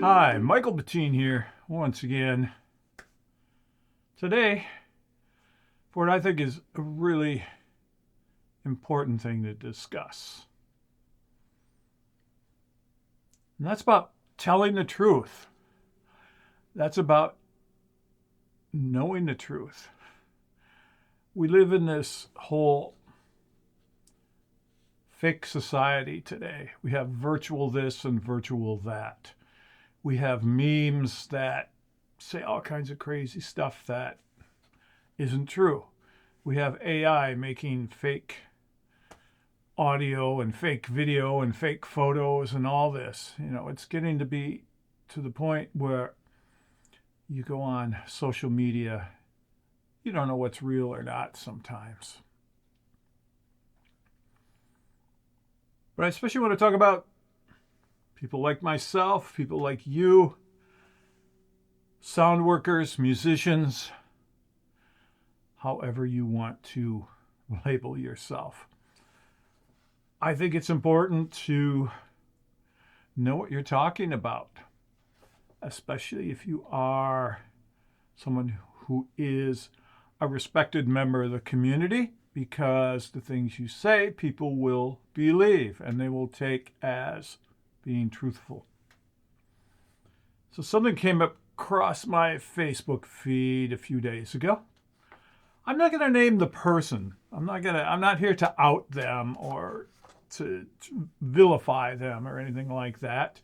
Hi, Michael Bettine here once again. Today, for what I think is a really important thing to discuss. And that's about telling the truth. That's about knowing the truth. We live in this whole fake society today. We have virtual this and virtual that. We have memes that say all kinds of crazy stuff that isn't true. We have AI making fake audio and fake video and fake photos and all this. It's getting to be to the point where you go on social media, you don't know what's real or not sometimes. But I especially want to talk about people like myself, people like you, sound workers, musicians, however you want to label yourself. I think it's important to know what you're talking about, especially if you are someone who is a respected member of the community, because the things you say, people will believe and they will take as being truthful. So something came across my Facebook feed a few days ago. I'm not going to name the person. I'm not here to out them or to vilify them or anything like that.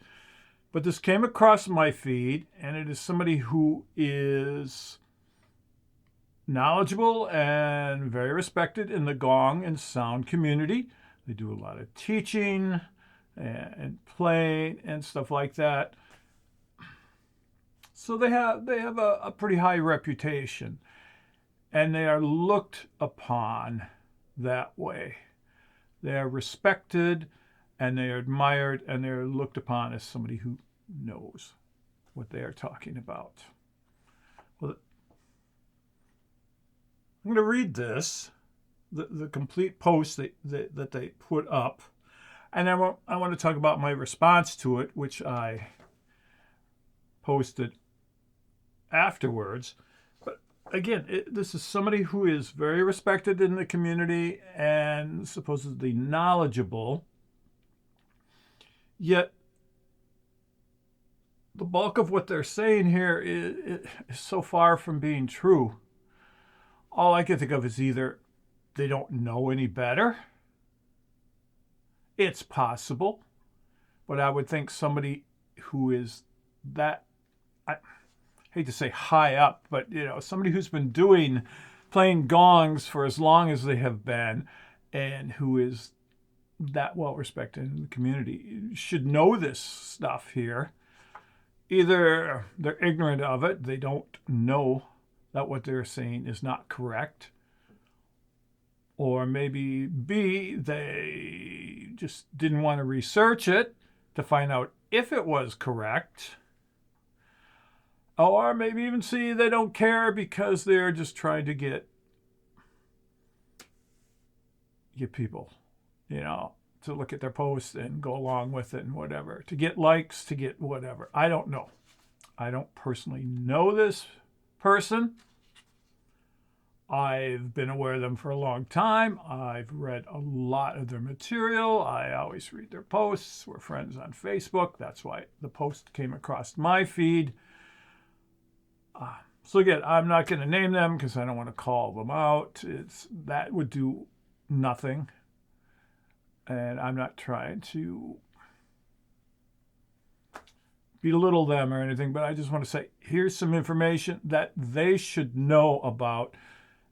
But this came across my feed, and it is somebody who is knowledgeable and very respected in the gong and sound community. They do a lot of teaching and playing and stuff like that. So they have a pretty high reputation, and they are looked upon that way. They are respected and they are admired, and they are looked upon as somebody who knows what they are talking about. Well, I'm going to read this, the complete post that they put up, and I want to talk about my response to it, which I posted afterwards. But again, this is somebody who is very respected in the community and supposedly knowledgeable, yet the bulk of what they're saying here is so far from being true. All I can think of is either they don't know any better. It's possible. But I would think somebody who is that, I hate to say high up, but somebody who's been playing gongs for as long as they have been, and who is that well respected in the community, should know this stuff here. Either they're ignorant of it, they don't know that what they're saying is not correct, or maybe B, they just didn't want to research it to find out if it was correct, or maybe even C, they don't care because they're just trying to get people, to look at their posts and go along with it and whatever, to get likes, to get whatever. I don't know. I don't personally know this person. I've been aware of them for a long time. I've read a lot of their material. I always read their posts. We're friends on Facebook. That's why the post came across my feed. So again, I'm not going to name them because I don't want to call them out. That would do nothing. And I'm not trying to belittle them or anything, but I just want to say, here's some information that they should know about,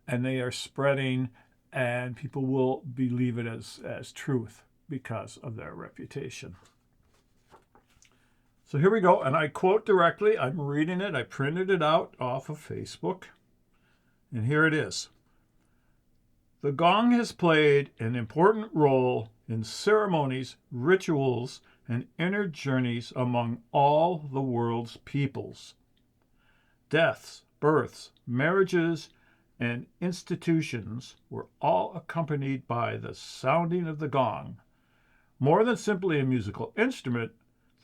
and they are spreading, and people will believe it as truth because of their reputation. So here we go, and I quote directly. I'm reading it. I printed it out off of Facebook, and here it is. The gong has played an important role in ceremonies, rituals, and inner journeys among all the world's peoples. Deaths, births, marriages, and institutions were all accompanied by the sounding of the gong. More than simply a musical instrument,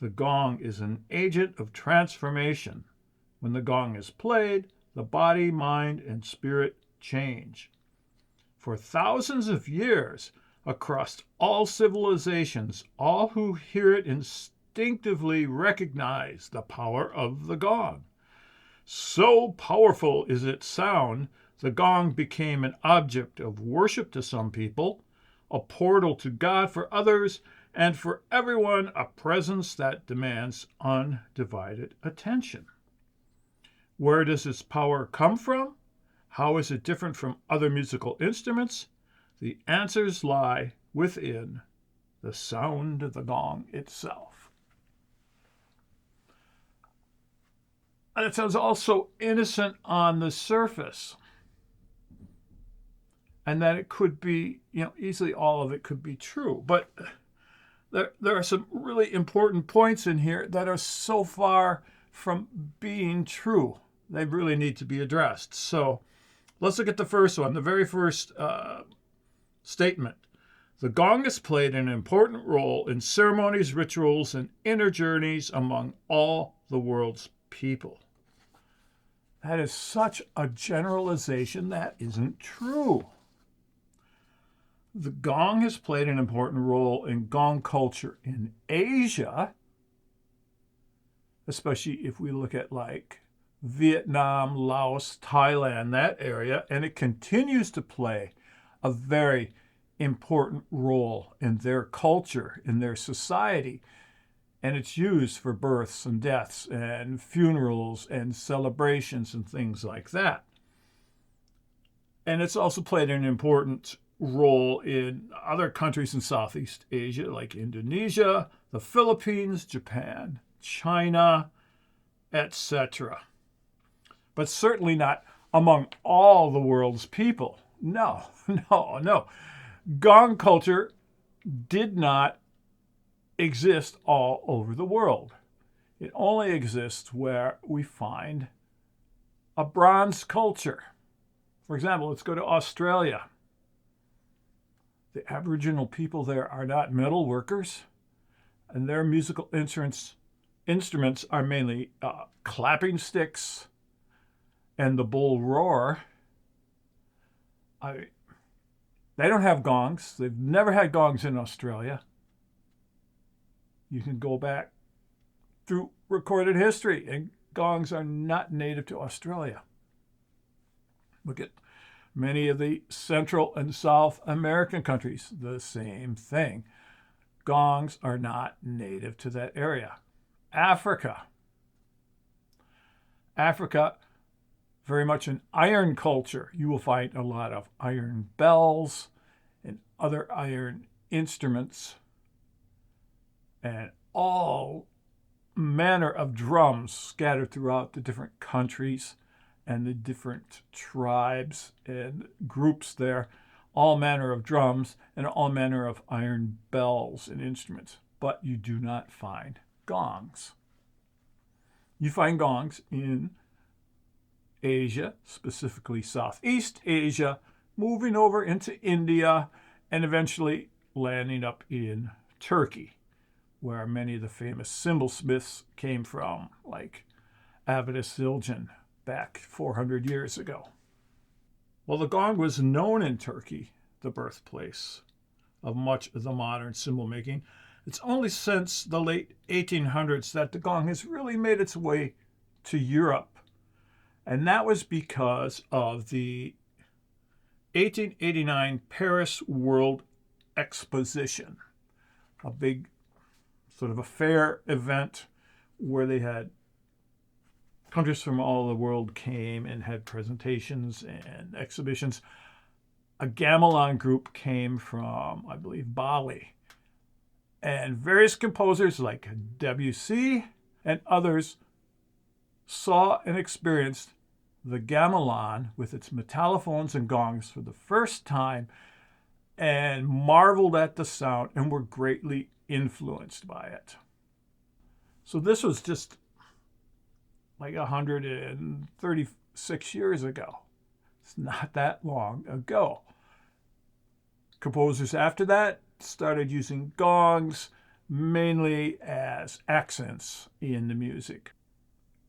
The gong is an agent of transformation. When the gong is played, the body, mind, and spirit change. For thousands of years, across all civilizations, all who hear it instinctively recognize the power of the gong. So powerful is its sound, the gong became an object of worship to some people, a portal to God for others, and for everyone, a presence that demands undivided attention. Where does its power come from? How is it different from other musical instruments? The answers lie within the sound of the gong itself. And it sounds also innocent on the surface. And that it could be, easily all of it could be true. But there are some really important points in here that are so far from being true. They really need to be addressed. So let's look at the first one, the very first statement. The gong has played an important role in ceremonies, rituals, and inner journeys among all the world's people. That is such a generalization that isn't true. The gong has played an important role in gong culture in Asia, especially if we look at like Vietnam, Laos, Thailand, that area, and it continues to play a very important role in their culture, in their society. And it's used for births and deaths and funerals and celebrations and things like that. And it's also played an important role in other countries in Southeast Asia, like Indonesia, the Philippines, Japan, China, etc. But certainly not among all the world's people. No. Gong culture did not exist all over the world. It only exists where we find a bronze culture. For example, let's go to Australia. The Aboriginal people there are not metal workers, and their musical instruments are mainly clapping sticks and the bull roar. They don't have gongs. They've never had gongs in Australia. You can go back through recorded history, and gongs are not native to Australia. Look at many of the Central and South American countries, the same thing. Gongs are not native to that area. Africa, very much an iron culture. You will find a lot of iron bells and other iron instruments and all manner of drums scattered throughout the different countries and the different tribes and groups there, all manner of drums and all manner of iron bells and instruments. But you do not find gongs. You find gongs in Asia, specifically Southeast Asia, moving over into India, and eventually landing up in Turkey, where many of the famous cymbalsmiths came from, like Avitus Zildjian back 400 years ago. Well, the gong was known in Turkey, the birthplace of much of the modern cymbal making. It's only since the late 1800s that the gong has really made its way to Europe. And that was because of the 1889 Paris World Exposition, a big sort of a fair event where they had countries from all the world came and had presentations and exhibitions. A gamelan group came from, I believe, Bali. And various composers like Debussy and others saw and experienced the gamelan with its metallophones and gongs for the first time and marveled at the sound and were greatly influenced by it. So this was just like 136 years ago. It's not that long ago. Composers after that started using gongs, mainly as accents in the music.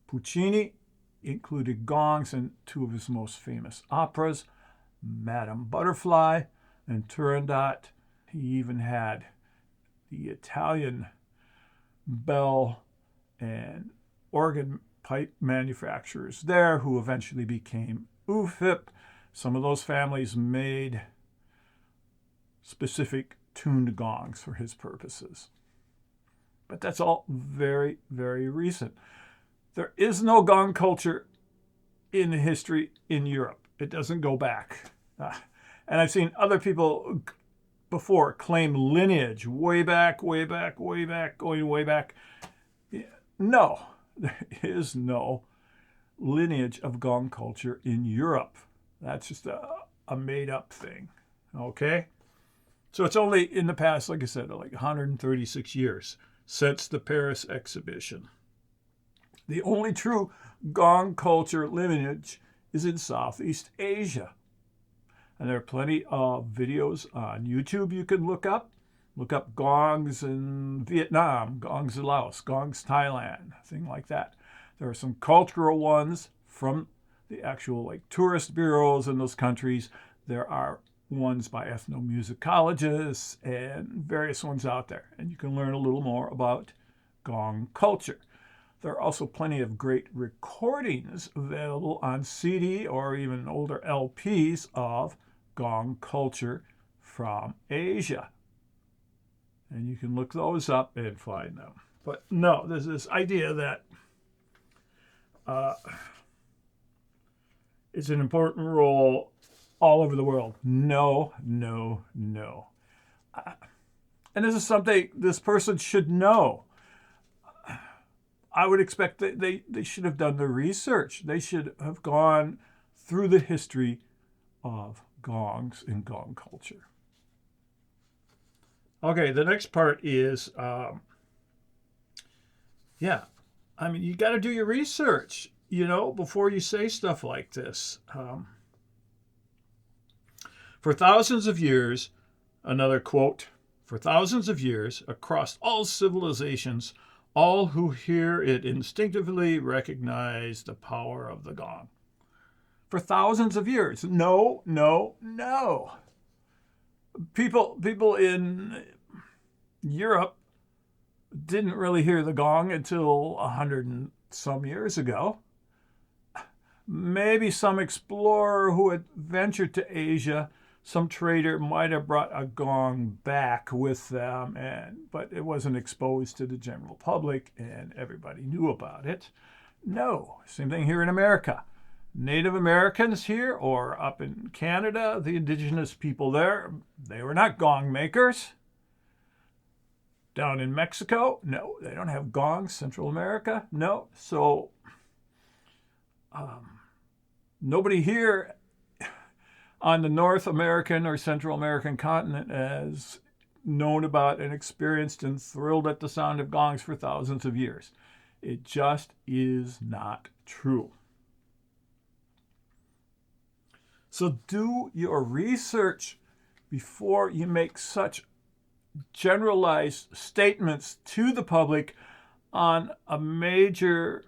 Puccini included gongs in two of his most famous operas, Madame Butterfly and Turandot. He even had the Italian bell and organ pipe manufacturers there who eventually became UFIP. Some of those families made specific tuned gongs for his purposes. But that's all very, very recent. There is no gong culture in history in Europe. It doesn't go back. And I've seen other people before claim lineage way back, going way back. No, there is no lineage of gong culture in Europe. That's just a made-up thing, okay? So it's only in the past, like I said, like 136 years since the Paris exhibition. The only true gong culture lineage is in Southeast Asia. And there are plenty of videos on YouTube you can look up. Look up gongs in Vietnam, gongs in Laos, gongs Thailand, thing like that. There are some cultural ones from the actual like tourist bureaus in those countries. There are ones by ethnomusicologists and various ones out there. And you can learn a little more about gong culture. There are also plenty of great recordings available on CD or even older LPs of gong culture from Asia. And you can look those up and find them. But no, there's this idea that it's an important role all over the world. No. And this is something this person should know. I would expect that they should have done the research. They should have gone through the history of gongs and gong culture. Okay, the next part is, you got to do your research, before you say stuff like this. For thousands of years, another quote, for thousands of years, across all civilizations, all who hear it instinctively recognize the power of the gong. For thousands of years. No. People in Europe didn't really hear the gong until 100 and some years ago. Maybe some explorer who had ventured to Asia, some trader might have brought a gong back with them, but it wasn't exposed to the general public and everybody knew about it. No, same thing here in America. Native Americans here or up in Canada, the indigenous people there, they were not gong makers. Down in Mexico, no, they don't have gongs. Central America, no. So nobody here on the North American or Central American continent has known about and experienced and thrilled at the sound of gongs for thousands of years. It just is not true. So do your research before you make such generalized statements to the public on a major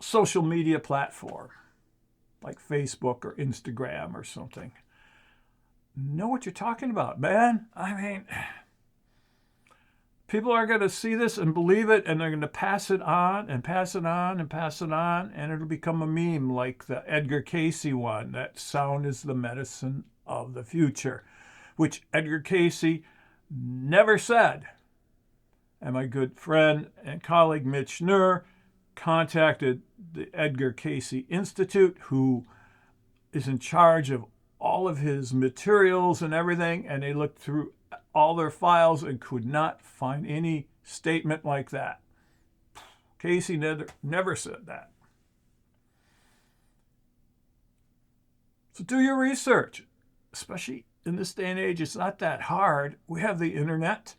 social media platform like Facebook or Instagram or something. Know what you're talking about, man. I mean, people are going to see this and believe it, and they're going to pass it on and pass it on and pass it on, and it'll become a meme like the Edgar Cayce one, that sound is the medicine of the future, which Edgar Cayce never said. And my good friend and colleague Mitch Schnur contacted the Edgar Cayce Institute, who is in charge of all of his materials and everything, and they looked through all their files and could not find any statement like that. Cayce never said that. So do your research, especially in this day and age. It's not that hard. We have the internet.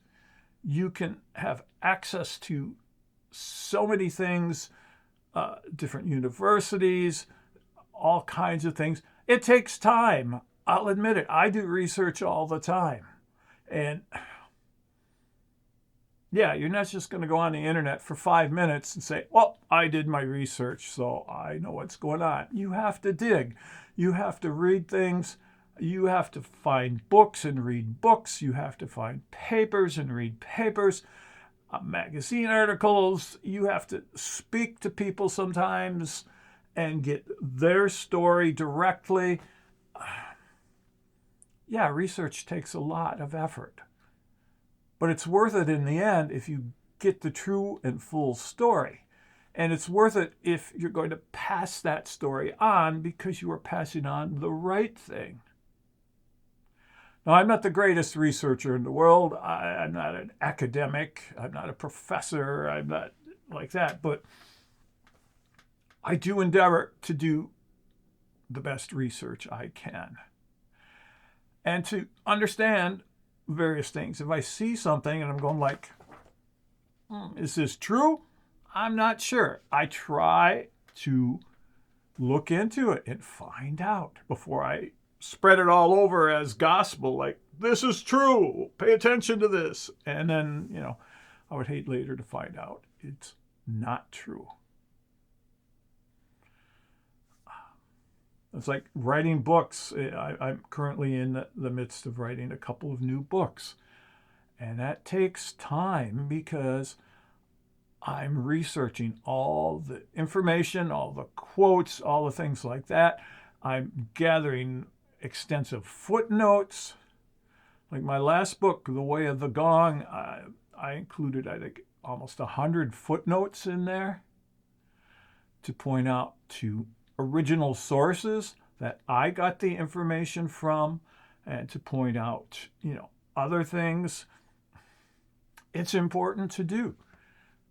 You can have access to so many things, different universities, all kinds of things. It takes time. I'll admit it. I do research all the time. And Yeah, you're not just going to go on the internet for 5 minutes and say, well, I did my research, so I know what's going on. You have to dig. You have to read things. You have to find books and read books. You have to find papers and read papers, magazine articles. You have to speak to people sometimes and get their story directly. Yeah, research takes a lot of effort. But it's worth it in the end if you get the true and full story. And it's worth it if you're going to pass that story on because you are passing on the right thing. Now, I'm not the greatest researcher in the world. I'm not an academic. I'm not a professor. I'm not like that. But I do endeavor to do the best research I can and to understand various things. If I see something and I'm going like, is this true? I'm not sure. I try to look into it and find out before I spread it all over as gospel, like, this is true, pay attention to this. And then, I would hate later to find out it's not true. It's like writing books. I'm currently in the midst of writing a couple of new books. And that takes time because I'm researching all the information, all the quotes, all the things like that. I'm gathering extensive footnotes. Like my last book, The Way of the Gong, I included, I think, almost 100 footnotes in there to point out to original sources that I got the information from and to point out, other things. It's important to do.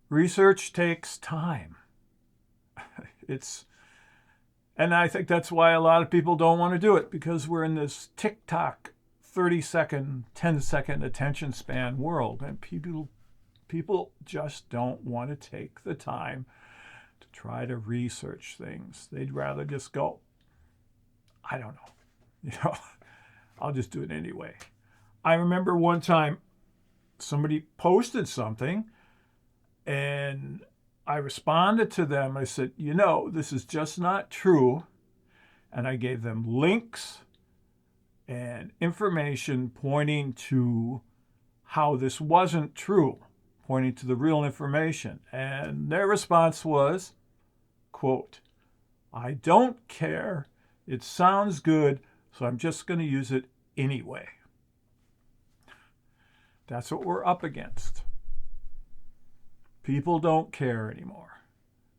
Research takes time. And I think that's why a lot of people don't want to do it, because we're in this TikTok 30-second, 10-second attention span world, and people just don't want to take the time to try to research things. They'd rather just go, I don't know, I'll just do it anyway. I remember one time somebody posted something and I responded to them. I said, this is just not true. And I gave them links and information pointing to how this wasn't true, pointing to the real information. And their response was, quote, I don't care. It sounds good, so I'm just going to use it anyway. That's what we're up against. People don't care anymore.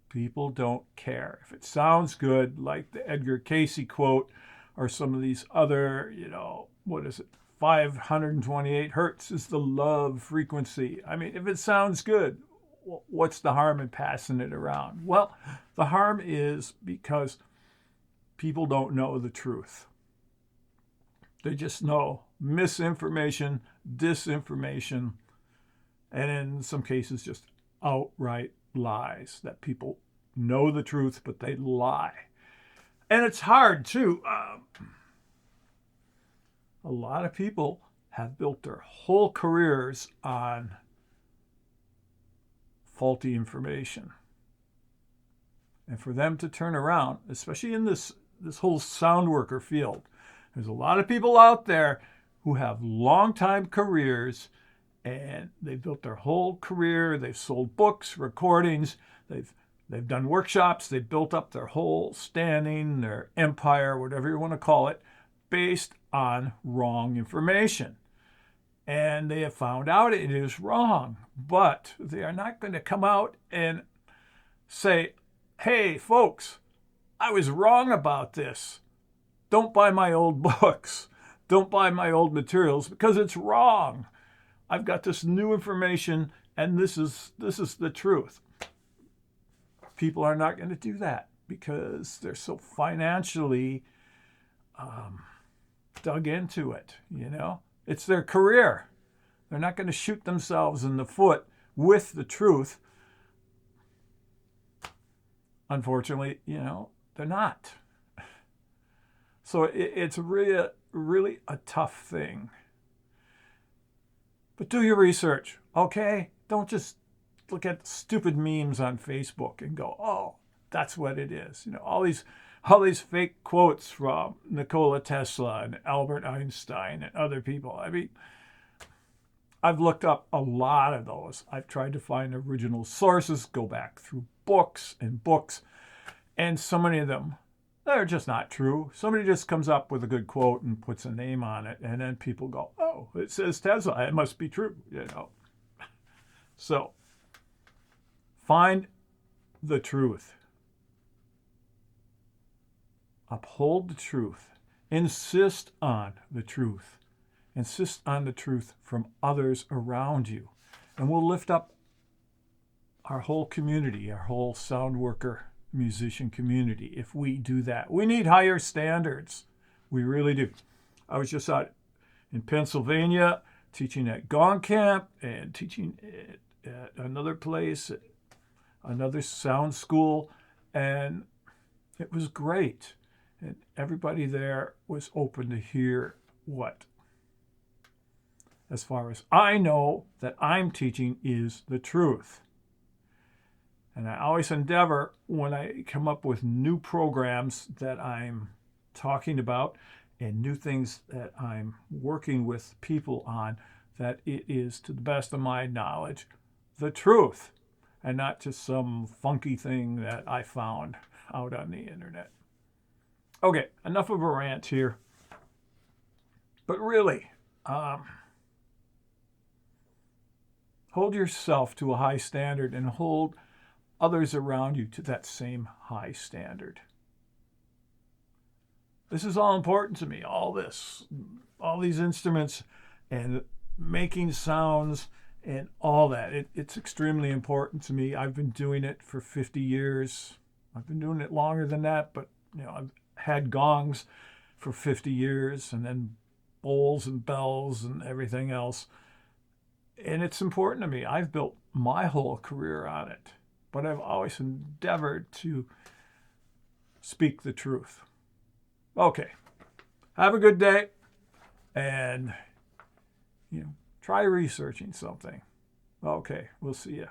People don't care. If it sounds good, like the Edgar Cayce quote, or some of these other, 528 hertz is the love frequency. I mean, if it sounds good, what's the harm in passing it around? Well, the harm is because people don't know the truth. They just know misinformation, disinformation, and in some cases just outright lies, that people know the truth, but they lie. And it's hard, too. A lot of people have built their whole careers on faulty information. And for them to turn around, especially in this whole sound worker field, there's a lot of people out there who have long-time careers, and they've built their whole career. They've sold books, recordings. They've done workshops. They've built up their whole standing, their empire, whatever you want to call it, based on wrong information. And they have found out it is wrong, but they are not going to come out and say, hey, folks, I was wrong about this. Don't buy my old books. Don't buy my old materials because it's wrong. I've got this new information, and this is the truth. People are not going to do that because they're so financially dug into it, It's their career. They're not going to shoot themselves in the foot with the truth. Unfortunately, they're not. So it's really, really a tough thing. But do your research, okay? Don't just look at stupid memes on Facebook and go, oh, that's what it is. All these fake quotes from Nikola Tesla and Albert Einstein and other people. I mean, I've looked up a lot of those. I've tried to find original sources, go back through books and books, and so many of them, they're just not true. Somebody just comes up with a good quote and puts a name on it, and then people go, oh, it says Tesla, it must be true, So, find the truth. Uphold the truth. Insist on the truth. Insist on the truth from others around you. And we'll lift up our whole community, our whole sound worker, musician community, if we do that. We need higher standards. We really do. I was just out in Pennsylvania teaching at Gong Camp and teaching at another place, another sound school, and it was great. And everybody there was open to hear what, as far as I know, that I'm teaching is the truth. And I always endeavor, when I come up with new programs that I'm talking about and new things that I'm working with people on, that it is, to the best of my knowledge, the truth, and not just some funky thing that I found out on the internet. Okay, enough of a rant here. But really, hold yourself to a high standard and hold others around you to that same high standard. This is all important to me, all these instruments and making sounds and all that. It's extremely important to me. I've been doing it for 50 years. I've been doing it longer than that, but I've had gongs for 50 years and then bowls and bells and everything else. And it's important to me. I've built my whole career on it. But I've always endeavored to speak the truth. Okay. Have a good day. And, try researching something. Okay. We'll see you.